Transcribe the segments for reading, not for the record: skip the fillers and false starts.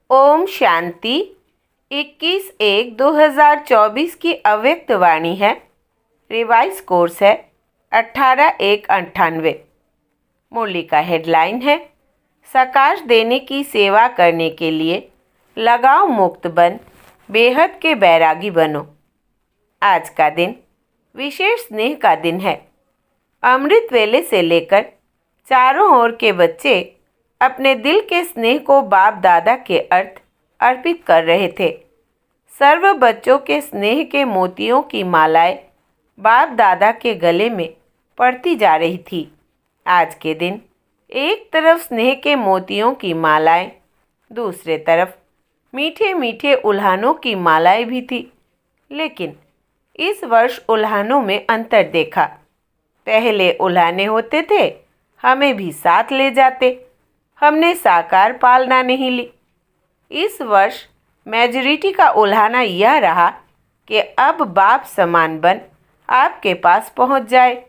ओम शांति। 21/1/2024 की अव्यक्त वाणी है। रिवाइज कोर्स है 18/1/98। मुरली का हेडलाइन है सकाश देने की सेवा करने के लिए लगाव मुक्त बन, बेहद के बैरागी बनो। आज का दिन विशेष स्नेह का दिन है। अमृत वेले से लेकर चारों ओर के बच्चे अपने दिल के स्नेह को बाप दादा के अर्पित कर रहे थे। सर्व बच्चों के स्नेह के मोतियों की मालाएं बाप दादा के गले में पड़ती जा रही थी। आज के दिन एक तरफ स्नेह के मोतियों की मालाएं, दूसरे तरफ मीठे मीठे उल्हानों की मालाएं भी थी। लेकिन इस वर्ष उल्हानों में अंतर देखा। पहले उल्हाने होते थे, हमें भी साथ ले जाते, हमने साकार पालना नहीं ली। इस वर्ष मेजॉरिटी का उल्हाना यह रहा कि अब बाप समान बन आपके पास पहुंच जाए।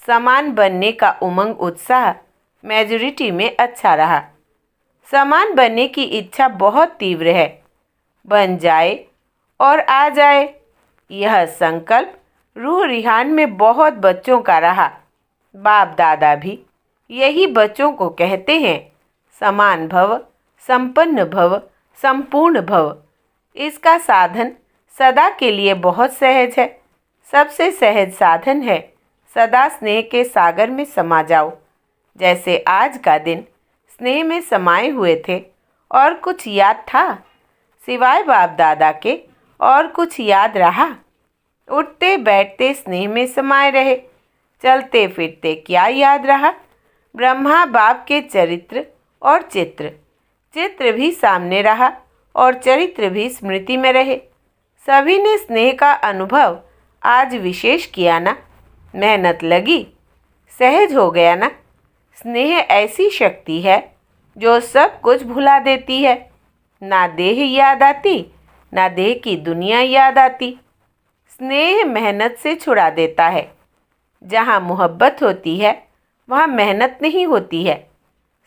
समान बनने का उमंग उत्साह मेजॉरिटी में अच्छा रहा। समान बनने की इच्छा बहुत तीव्र है। बन जाए और आ जाए, यह संकल्प रूह रिहान में बहुत बच्चों का रहा। बाप दादा भी यही बच्चों को कहते हैं, समान भव, संपन्न भव, संपूर्ण भव। इसका साधन सदा के लिए बहुत सहज है। सबसे सहज साधन है सदा स्नेह के सागर में समा जाओ। जैसे आज का दिन स्नेह में समाये हुए थे और कुछ याद था सिवाय बाप दादा के, और कुछ याद रहा? उठते बैठते स्नेह में समाये रहे, चलते फिरते क्या याद रहा? ब्रह्मा बाप के चरित्र और चित्र भी सामने रहा और चरित्र भी स्मृति में रहे। सभी ने स्नेह का अनुभव आज विशेष किया ना? मेहनत लगी, सहज हो गया ना? स्नेह ऐसी शक्ति है जो सब कुछ भुला देती है। ना देह याद आती, ना देह की दुनिया याद आती। स्नेह मेहनत से छुड़ा देता है। जहाँ मोहब्बत होती है वहाँ मेहनत नहीं होती है।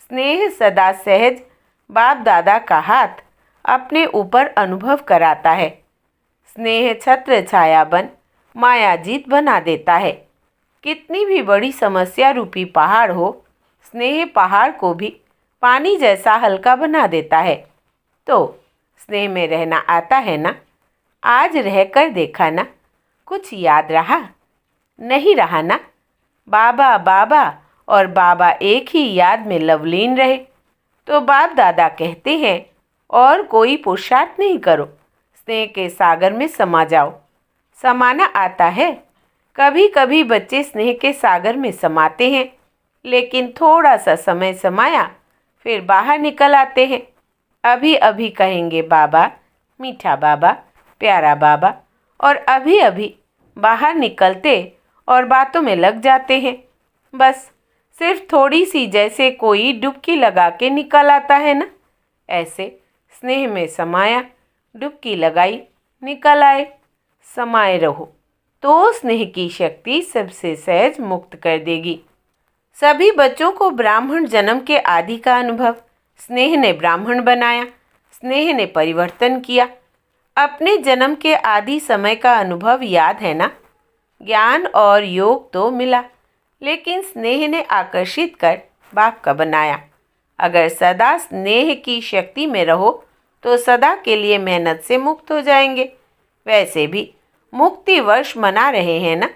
स्नेह सदा सहज बाप दादा का हाथ अपने ऊपर अनुभव कराता है। स्नेह छत्र छाया बन मायाजीत बना देता है। कितनी भी बड़ी समस्या रूपी पहाड़ हो, स्नेह पहाड़ को भी पानी जैसा हल्का बना देता है। तो स्नेह में रहना आता है ना? आज रहकर देखा ना? कुछ याद रहा? नहीं रहा ना? बाबा बाबा और बाबा एक ही याद में लवलीन रहे। तो बाप दादा कहते हैं और कोई पुरुषार्थ नहीं करो, स्नेह के सागर में समा जाओ। समाना आता है। कभी कभी बच्चे स्नेह के सागर में समाते हैं, लेकिन थोड़ा सा समय समाया फिर बाहर निकल आते हैं। अभी अभी कहेंगे बाबा, मीठा बाबा, प्यारा बाबा, और अभी अभी बाहर निकलते और बातों में लग जाते हैं। बस सिर्फ थोड़ी सी, जैसे कोई डुबकी लगा के निकल आता है ना, ऐसे स्नेह में समाया, डुबकी लगाई, निकल आए। समाये रहो तो स्नेह की शक्ति सबसे सहज मुक्त कर देगी। सभी बच्चों को ब्राह्मण जन्म के आदि का अनुभव। स्नेह ने ब्राह्मण बनाया, स्नेह ने परिवर्तन किया। अपने जन्म के आदि समय का अनुभव याद है ना? ज्ञान और योग तो मिला, लेकिन स्नेह ने आकर्षित कर बाप का बनाया। अगर सदा स्नेह की शक्ति में रहो तो सदा के लिए मेहनत से मुक्त हो जाएंगे। वैसे भी मुक्ति वर्ष मना रहे हैं ना,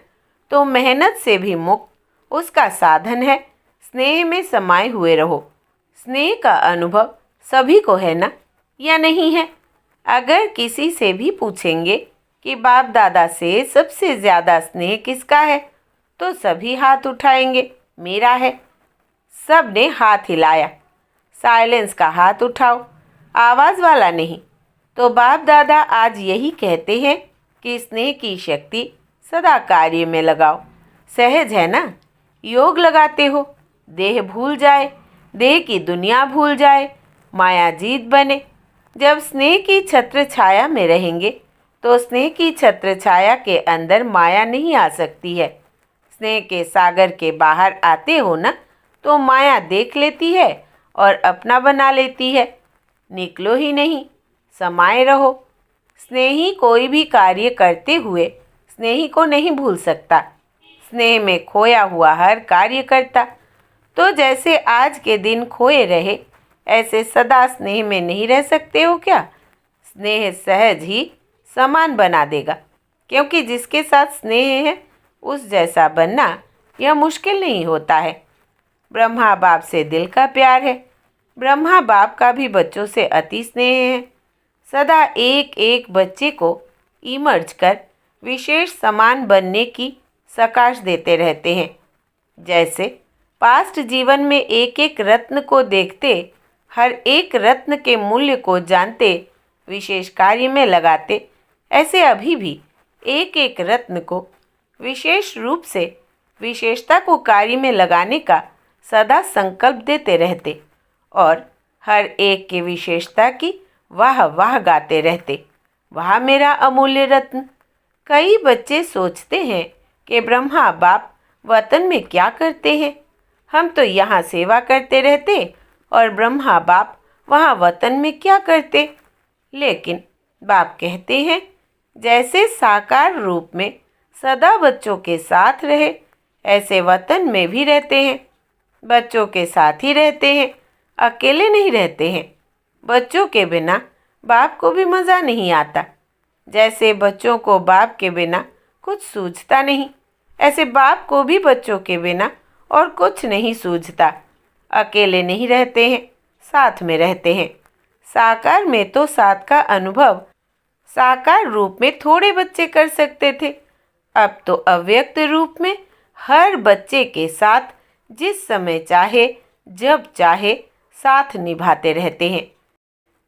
तो मेहनत से भी मुक्त उसका साधन है स्नेह में समाये हुए रहो। स्नेह का अनुभव सभी को है ना, या नहीं है? अगर किसी से भी पूछेंगे कि बाप दादा से सबसे ज़्यादा स्नेह किसका है, तो सभी हाथ उठाएंगे, मेरा है। सब ने हाथ हिलाया। साइलेंस का हाथ उठाओ, आवाज़ वाला नहीं। तो बाप दादा आज यही कहते हैं कि स्नेह की शक्ति सदा कार्य में लगाओ। सहज है ना? योग लगाते हो, देह भूल जाए, देह की दुनिया भूल जाए, मायाजीत बने। जब स्नेह की छत्र छाया में रहेंगे तो स्नेह की छत्र छाया के अंदर माया नहीं आ सकती है। स्नेह के सागर के बाहर आते हो ना, तो माया देख लेती है और अपना बना लेती है। निकलो ही नहीं, समाये रहो। स्नेही कोई भी कार्य करते हुए स्नेही को नहीं भूल सकता। स्नेह में खोया हुआ हर कार्य करता। तो जैसे आज के दिन खोए रहे, ऐसे सदा स्नेह में नहीं रह सकते हो क्या? स्नेह सहज ही समान बना देगा, क्योंकि जिसके साथ स्नेह है उस जैसा बनना यह मुश्किल नहीं होता है। ब्रह्मा बाप से दिल का प्यार है। ब्रह्मा बाप का भी बच्चों से अति स्नेह है। सदा एक एक बच्चे को इमर्ज कर विशेष समान बनने की सकाश देते रहते हैं। जैसे पास्ट जीवन में एक एक रत्न को देखते, हर एक रत्न के मूल्य को जानते, विशेष कार्य में लगाते, ऐसे अभी भी एक एक रत्न को विशेष रूप से विशेषता को कार्य में लगाने का सदा संकल्प देते रहते और हर एक की विशेषता की वाह वाह गाते रहते। वाह मेरा अमूल्य रत्न। कई बच्चे सोचते हैं कि ब्रह्मा बाप वतन में क्या करते हैं, हम तो यहाँ सेवा करते रहते और ब्रह्मा बाप वहाँ वतन में क्या करते। लेकिन बाप कहते हैं, जैसे साकार रूप में सदा बच्चों के साथ रहे, ऐसे वतन में भी रहते हैं। बच्चों के साथ ही रहते हैं, अकेले नहीं रहते हैं। बच्चों के बिना बाप को भी मज़ा नहीं आता। जैसे बच्चों को बाप के बिना कुछ सूझता नहीं, ऐसे बाप को भी बच्चों के बिना और कुछ नहीं सूझता। अकेले नहीं रहते हैं, साथ में रहते हैं। साकार में तो साथ का अनुभव साकार रूप में थोड़े बच्चे कर सकते थे, अब तो अव्यक्त रूप में हर बच्चे के साथ जिस समय चाहे जब चाहे साथ निभाते रहते हैं।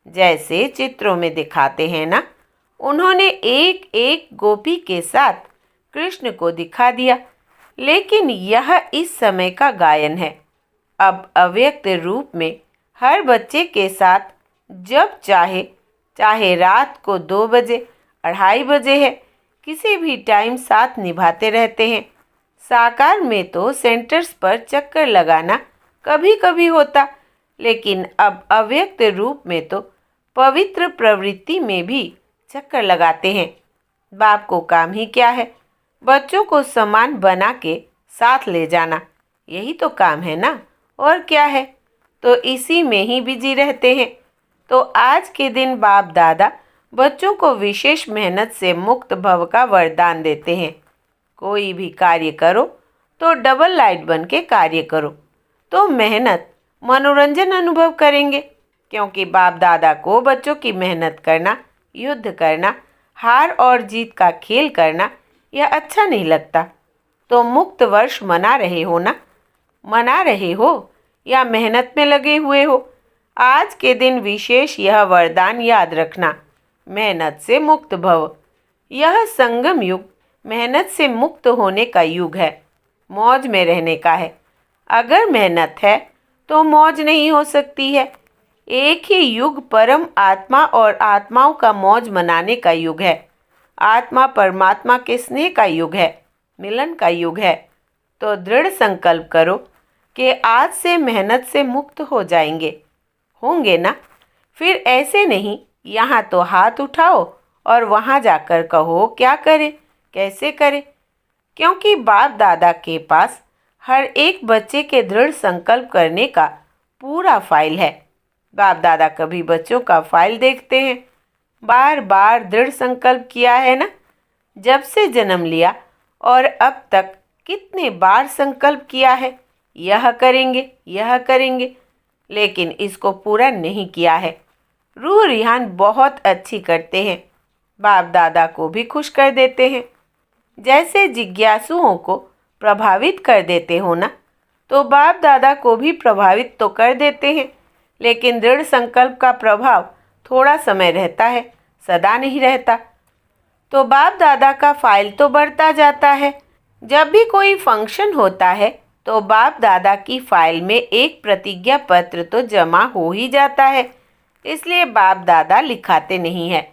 जैसे चित्रों में दिखाते हैं ना, उन्होंने एक एक गोपी के साथ कृष्ण को दिखा दिया। लेकिन यह इस समय का गायन है। अब अव्यक्त रूप में हर बच्चे के साथ जब चाहे, चाहे रात को 2 बजे 2:30 बजे है, किसी भी टाइम साथ निभाते रहते हैं। साकार में तो सेंटर्स पर चक्कर लगाना कभी कभी होता, लेकिन अब अव्यक्त रूप में तो पवित्र प्रवृत्ति में भी चक्कर लगाते हैं। बाप को काम ही क्या है? बच्चों को समान बना के साथ ले जाना, यही तो काम है ना, और क्या है। तो इसी में ही बिजी रहते हैं। तो आज के दिन बाप दादा बच्चों को विशेष मेहनत से मुक्त भव का वरदान देते हैं। कोई भी कार्य करो तो डबल लाइट बन के कार्य करो, तो मेहनत मनोरंजन अनुभव करेंगे। क्योंकि बाप दादा को बच्चों की मेहनत करना, युद्ध करना, हार और जीत का खेल करना यह अच्छा नहीं लगता। तो मुक्त वर्ष मना रहे हो ना, मना रहे हो या मेहनत में लगे हुए हो, आज के दिन विशेष यह वरदान याद रखना, मेहनत से मुक्त भव। यह संगम युग मेहनत से मुक्त होने का युग है, मौज में रहने का है। अगर मेहनत है तो मौज नहीं हो सकती है। एक ही युग परम आत्मा और आत्माओं का मौज मनाने का युग है। आत्मा परमात्मा के स्नेह का युग है, मिलन का युग है। तो दृढ़ संकल्प करो कि आज से मेहनत से मुक्त हो जाएंगे, होंगे ना। फिर ऐसे नहीं यहाँ तो हाथ उठाओ और वहाँ जाकर कहो क्या करें, कैसे करें। क्योंकि बाप दादा के पास हर एक बच्चे के दृढ़ संकल्प करने का पूरा फाइल है। बाप दादा कभी बच्चों का फाइल देखते हैं। बार बार दृढ़ संकल्प किया है ना, जब से जन्म लिया और अब तक कितने बार संकल्प किया है, यह करेंगे यह करेंगे, लेकिन इसको पूरा नहीं किया है। रूह रिहान बहुत अच्छी करते हैं, बाप दादा को भी खुश कर देते हैं। जैसे जिज्ञासुओं को प्रभावित कर देते हो ना, तो बाप दादा को भी प्रभावित तो कर देते हैं। लेकिन दृढ़ संकल्प का प्रभाव थोड़ा समय रहता है, सदा नहीं रहता। तो बाप दादा का फाइल तो बढ़ता जाता है। जब भी कोई फंक्शन होता है तो बाप दादा की फाइल में एक प्रतिज्ञा पत्र तो जमा हो ही जाता है, इसलिए बाप दादा लिखाते नहीं है।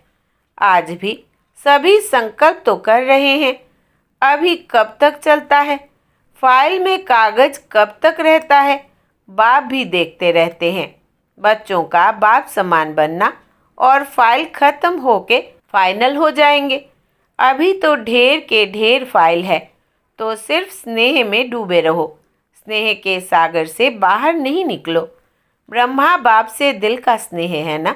आज भी सभी संकल्प तो कर रहे हैं। अभी कब तक चलता है, फाइल में कागज कब तक रहता है, बाप भी देखते रहते हैं। बच्चों का बाप समान बनना और फाइल खत्म होके फाइनल हो जाएंगे। अभी तो ढेर के ढेर फाइल है, तो सिर्फ स्नेह में डूबे रहो। स्नेह के सागर से बाहर नहीं निकलो। ब्रह्मा बाप से दिल का स्नेह है ना,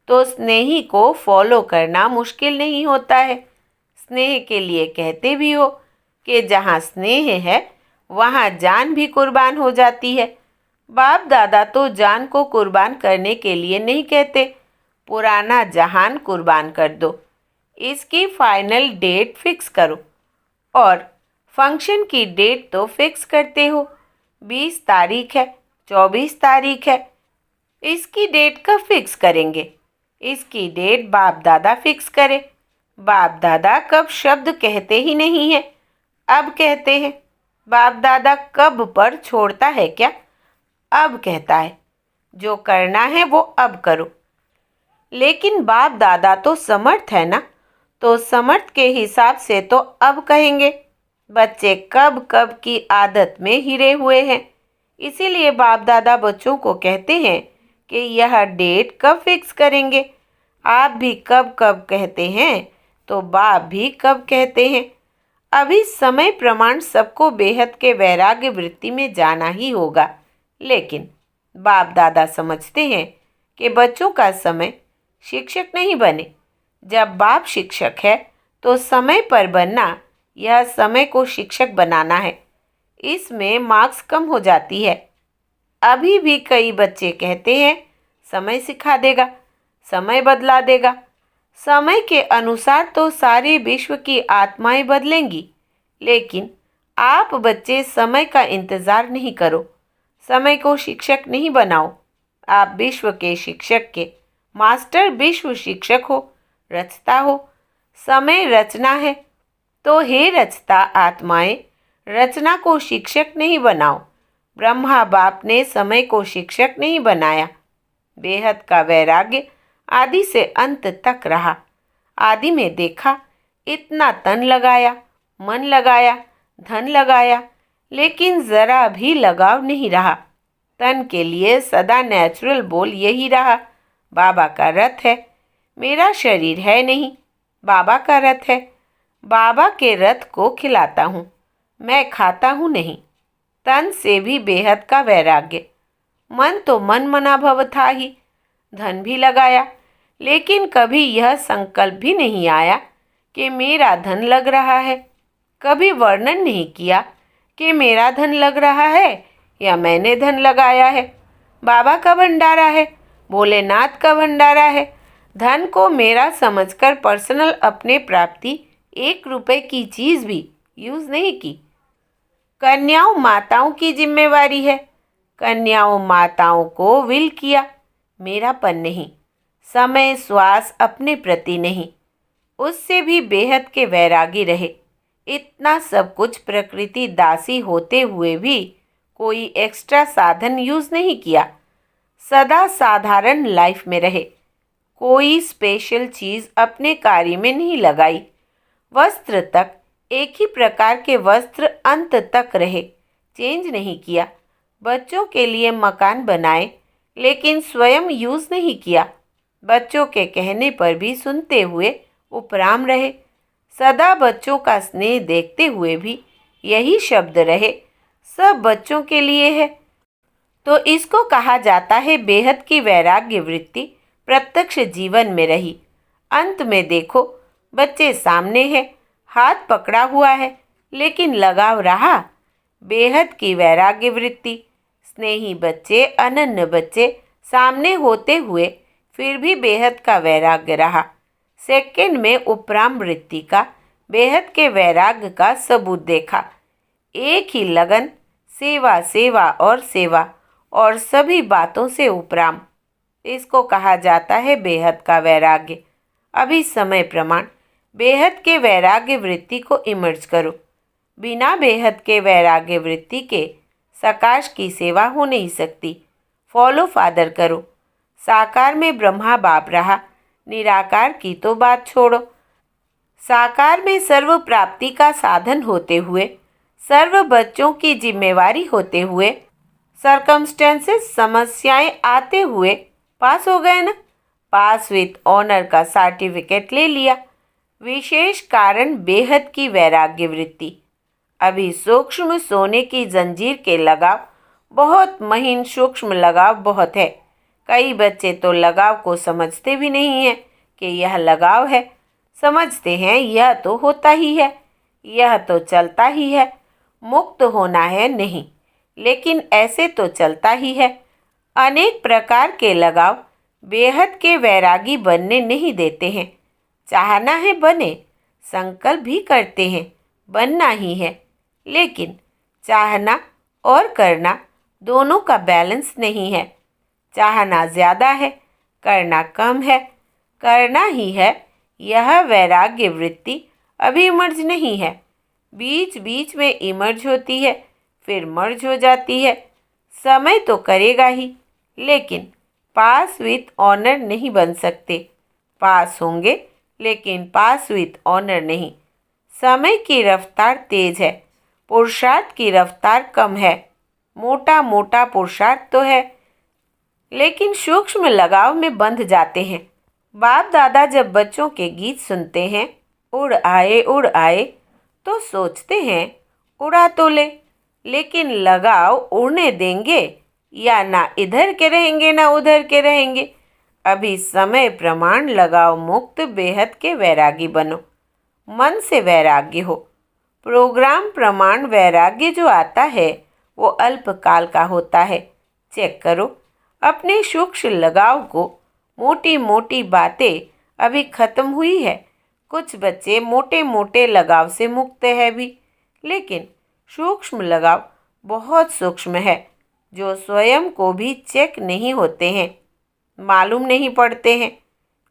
तो स्नेही को फॉलो करना मुश्किल नहीं होता है। स्नेह के लिए कहते भी हो कि जहाँ स्नेह है वहाँ जान भी कुर्बान हो जाती है। बाप दादा तो जान को कुर्बान करने के लिए नहीं कहते, पुराना जहान कुर्बान कर दो। इसकी फाइनल डेट फिक्स करो। और फंक्शन की डेट तो फिक्स करते हो, 20 तारीख है, 24 तारीख है। इसकी डेट कब फिक्स करेंगे? इसकी डेट बाप दादा फिक्स करे। बाप दादा कब शब्द कहते ही नहीं है, अब कहते हैं। बाप दादा कब पर छोड़ता है क्या? अब कहता है। जो करना है वो अब करो। लेकिन बाप दादा तो समर्थ है ना, तो समर्थ के हिसाब से तो अब कहेंगे। बच्चे कब कब की आदत में हिरे हुए हैं, इसीलिए बाप दादा बच्चों को कहते हैं कि यह डेट कब फिक्स करेंगे। आप भी कब कब कहते हैं, तो बाप भी कब कहते हैं। अभी समय प्रमाण सबको बेहद के वैराग्य वृत्ति में जाना ही होगा, लेकिन बाप दादा समझते हैं कि बच्चों का समय शिक्षक नहीं बने। जब बाप शिक्षक है तो समय पर बनना, यह समय को शिक्षक बनाना है। इसमें मार्क्स कम हो जाती है। अभी भी कई बच्चे कहते हैं समय सिखा देगा, समय बदला देगा। समय के अनुसार तो सारे विश्व की आत्माएं बदलेंगी, लेकिन आप बच्चे समय का इंतज़ार नहीं करो। समय को शिक्षक नहीं बनाओ। आप विश्व के शिक्षक के मास्टर विश्व शिक्षक हो, रचता हो। समय रचना है, तो हे रचता आत्माएं, रचना को शिक्षक नहीं बनाओ। ब्रह्मा बाप ने समय को शिक्षक नहीं बनाया। बेहद का वैराग्य आदि से अंत तक रहा। आदि में देखा, इतना तन लगाया, मन लगाया, धन लगाया, लेकिन ज़रा भी लगाव नहीं रहा। तन के लिए सदा नेचुरल बोल यही रहा, बाबा का रथ है, मेरा शरीर है नहीं, बाबा का रथ है। बाबा के रथ को खिलाता हूँ, मैं खाता हूँ नहीं। तन से भी बेहद का वैराग्य। मन तो मन मना भव था ही, धन भी लगाया, लेकिन कभी यह संकल्प भी नहीं आया कि मेरा धन लग रहा है। कभी वर्णन नहीं किया कि मेरा धन लग रहा है या मैंने धन लगाया है। बाबा का भंडारा है, भोलेनाथ का भंडारा है। धन को मेरा समझकर पर्सनल अपने प्राप्ति 1 रुपए की चीज़ भी यूज़ नहीं की। कन्याओं माताओं की जिम्मेवारी है। कन्याओं माताओं को विल किया, मेरापन नहीं। समय श्वास अपने प्रति नहीं, उससे भी बेहद के वैरागी रहे। इतना सब कुछ प्रकृति दासी होते हुए भी कोई एक्स्ट्रा साधन यूज़ नहीं किया। सदा साधारण लाइफ में रहे। कोई स्पेशल चीज़ अपने कार्य में नहीं लगाई। वस्त्र तक एक ही प्रकार के वस्त्र अंत तक रहे, चेंज नहीं किया। बच्चों के लिए मकान बनाए, लेकिन स्वयं यूज़ नहीं किया। बच्चों के कहने पर भी सुनते हुए उपराम रहे। सदा बच्चों का स्नेह देखते हुए भी यही शब्द रहे, सब बच्चों के लिए है। तो इसको कहा जाता है बेहद की वैराग्य वृत्ति प्रत्यक्ष जीवन में रही। अंत में देखो, बच्चे सामने है, हाथ पकड़ा हुआ है, लेकिन लगाव रहा। बेहद की वैराग्य वृत्ति। स्नेही बच्चे, अनन्य बच्चे सामने होते हुए फिर भी बेहद का वैराग्य रहा। सेकंड में उपराम वृत्ति का, बेहद के वैराग्य का सबूत देखा। एक ही लगन, सेवा सेवा और सेवा, और सभी बातों से उपराम। इसको कहा जाता है बेहद का वैराग्य। अभी समय प्रमाण बेहद के वैराग्य वृत्ति को इमर्ज करो। बिना बेहद के वैराग्य वृत्ति के सकाश की सेवा हो नहीं सकती। फॉलो फादर करो। साकार में ब्रह्मा बाप रहा, निराकार की तो बात छोड़ो। साकार में सर्व प्राप्ति का साधन होते हुए, सर्व बच्चों की जिम्मेवारी होते हुए, सरकमस्टेंसेस समस्याएं आते हुए पास हो गए ना, पास विथ ऑनर का सर्टिफिकेट ले लिया। विशेष कारण बेहद की वैराग्य वृत्ति। अभी सूक्ष्म सोने की जंजीर के लगाव बहुत महीन, सूक्ष्म लगाव बहुत है। कई बच्चे तो लगाव को समझते भी नहीं हैं कि यह लगाव है। समझते हैं यह तो होता ही है, यह तो चलता ही है, मुक्त होना है नहीं, लेकिन ऐसे तो चलता ही है। अनेक प्रकार के लगाव बेहद के वैरागी बनने नहीं देते हैं। चाहना है बने, संकल्प भी करते हैं बनना ही है, लेकिन चाहना और करना दोनों का बैलेंस नहीं है। चाहना ज़्यादा है, करना कम है। करना ही है, यह वैराग्य वृत्ति अभी इमर्ज नहीं है। बीच बीच में इमर्ज होती है, फिर मर्ज हो जाती है। समय तो करेगा ही, लेकिन पास विथ ऑनर नहीं बन सकते। पास होंगे लेकिन पास विथ ऑनर नहीं। समय की रफ्तार तेज है, पुरुषार्थ की रफ्तार कम है। मोटा मोटा पुरुषार्थ तो है, लेकिन सूक्ष्म लगाव में बंध जाते हैं। बाप दादा जब बच्चों के गीत सुनते हैं, उड़ आए, तो सोचते हैं उड़ा तो ले, लेकिन लगाव उड़ने देंगे या ना इधर के रहेंगे ना उधर के रहेंगे। अभी समय प्रमाण लगाव मुक्त बेहद के वैरागी बनो, मन से वैराग्य हो। प्रोग्राम प्रमाण वैराग्य जो आता है वो अल्पकाल का होता है। चेक करो अपने सूक्ष्म लगाव को। मोटी मोटी बातें अभी खत्म हुई है। कुछ बच्चे मोटे मोटे लगाव से मुक्त है भी, लेकिन सूक्ष्म लगाव बहुत सूक्ष्म है, जो स्वयं को भी चेक नहीं होते हैं, मालूम नहीं पड़ते हैं।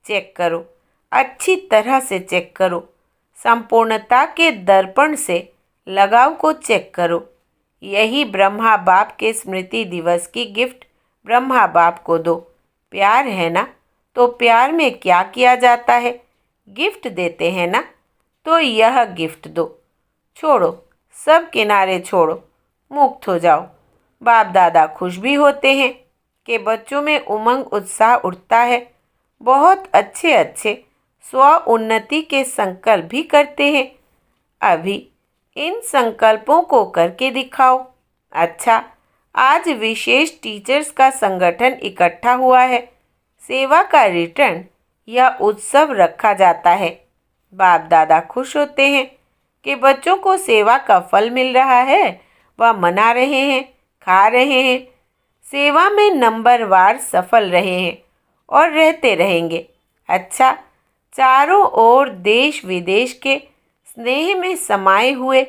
चेक करो, अच्छी तरह से चेक करो। संपूर्णता के दर्पण से लगाव को चेक करो। यही ब्रह्मा बाप के स्मृति दिवस की गिफ्ट ब्रह्मा बाप को दो। प्यार है ना, तो प्यार में क्या किया जाता है? गिफ्ट देते हैं ना, तो यह गिफ्ट दो। छोड़ो, सब किनारे छोड़ो, मुक्त हो जाओ। बाप दादा खुश भी होते हैं कि बच्चों में उमंग उत्साह उठता है। बहुत अच्छे अच्छे स्व उन्नति के संकल्प भी करते हैं। अभी इन संकल्पों को करके दिखाओ। अच्छा, आज विशेष टीचर्स का संगठन इकट्ठा हुआ है। सेवा का रिटर्न या उत्सव रखा जाता है। बाप दादा खुश होते हैं कि बच्चों को सेवा का फल मिल रहा है। वह मना रहे हैं, खा रहे हैं, सेवा में नंबरवार सफल रहे हैं और रहते रहेंगे। अच्छा, चारों ओर देश विदेश के स्नेह में समाये हुए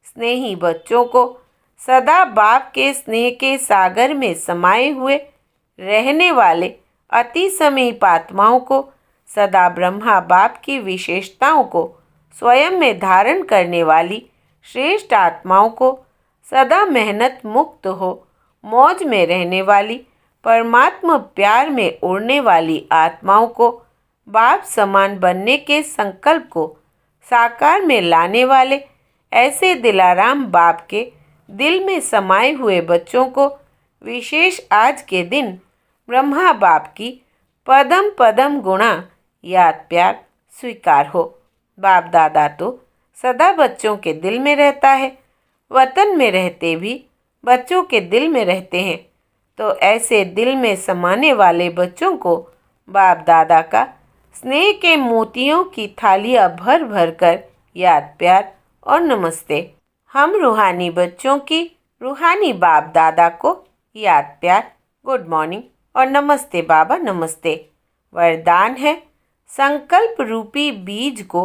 स्नेही बच्चों को, सदा बाप के स्नेह के सागर में समाये हुए रहने वाले अति समीप आत्माओं को, सदा ब्रह्मा बाप की विशेषताओं को स्वयं में धारण करने वाली श्रेष्ठ आत्माओं को, सदा मेहनत मुक्त हो मौज में रहने वाली परमात्मा प्यार में उड़ने वाली आत्माओं को, बाप समान बनने के संकल्प को साकार में लाने वाले ऐसे दिलाराम बाप के दिल में समाये हुए बच्चों को विशेष आज के दिन ब्रह्मा बाप की पदम पदम गुणा याद प्यार स्वीकार हो। बाप दादा तो सदा बच्चों के दिल में रहता है, वतन में रहते भी बच्चों के दिल में रहते हैं। तो ऐसे दिल में समाने वाले बच्चों को बाप दादा का स्नेह के मोतियों की थालियाँ भर भर कर याद प्यार और नमस्ते। हम रूहानी बच्चों की रूहानी बाप दादा को याद प्यार, गुड मॉर्निंग और नमस्ते बाबा नमस्ते। वरदान है, संकल्प रूपी बीज को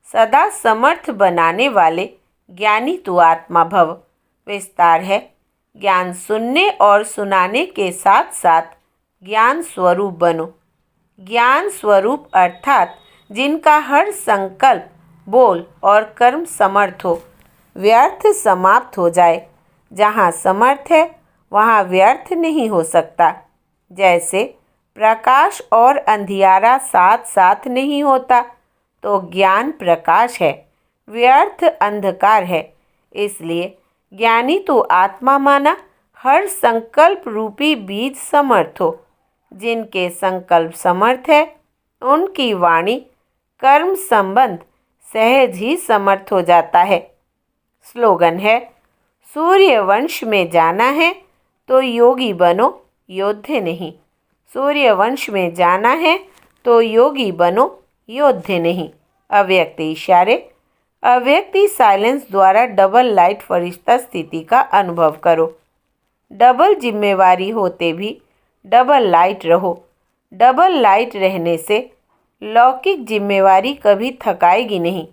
सदा समर्थ बनाने वाले ज्ञानी तू आत्मा भव। विस्तार है, ज्ञान सुनने और सुनाने के साथ साथ ज्ञान स्वरूप बनो। ज्ञान स्वरूप अर्थात जिनका हर संकल्प, बोल और कर्म समर्थ हो, व्यर्थ समाप्त हो जाए। जहाँ समर्थ है वहाँ व्यर्थ नहीं हो सकता। जैसे प्रकाश और अंधियारा साथ साथ नहीं होता, तो ज्ञान प्रकाश है, व्यर्थ अंधकार है। इसलिए ज्ञानी तो आत्मा माना हर संकल्प रूपी बीज समर्थ हो। जिनके संकल्प समर्थ है उनकी वाणी कर्म संबंध सहज ही समर्थ हो जाता है। स्लोगन है, सूर्यवंश में जाना है तो योगी बनो, योद्धे नहीं। सूर्यवंश में जाना है तो योगी बनो, योद्धे नहीं। अव्यक्त इशारे। अव्यक्ति साइलेंस द्वारा डबल लाइट फरिश्ता स्थिति का अनुभव करो। डबल जिम्मेवारी होते भी डबल लाइट रहो। डबल लाइट रहने से लौकिक जिम्मेवारी कभी थकाएगी नहीं,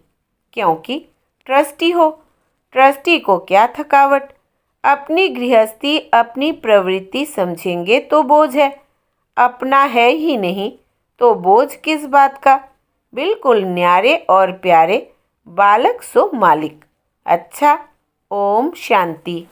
क्योंकि ट्रस्टी हो। ट्रस्टी को क्या थकावट। अपनी गृहस्थी अपनी प्रवृत्ति समझेंगे तो बोझ है, अपना है ही नहीं तो बोझ किस बात का। बिल्कुल न्यारे और प्यारे, बालक सो मालिक। अच्छा, ओम शांति।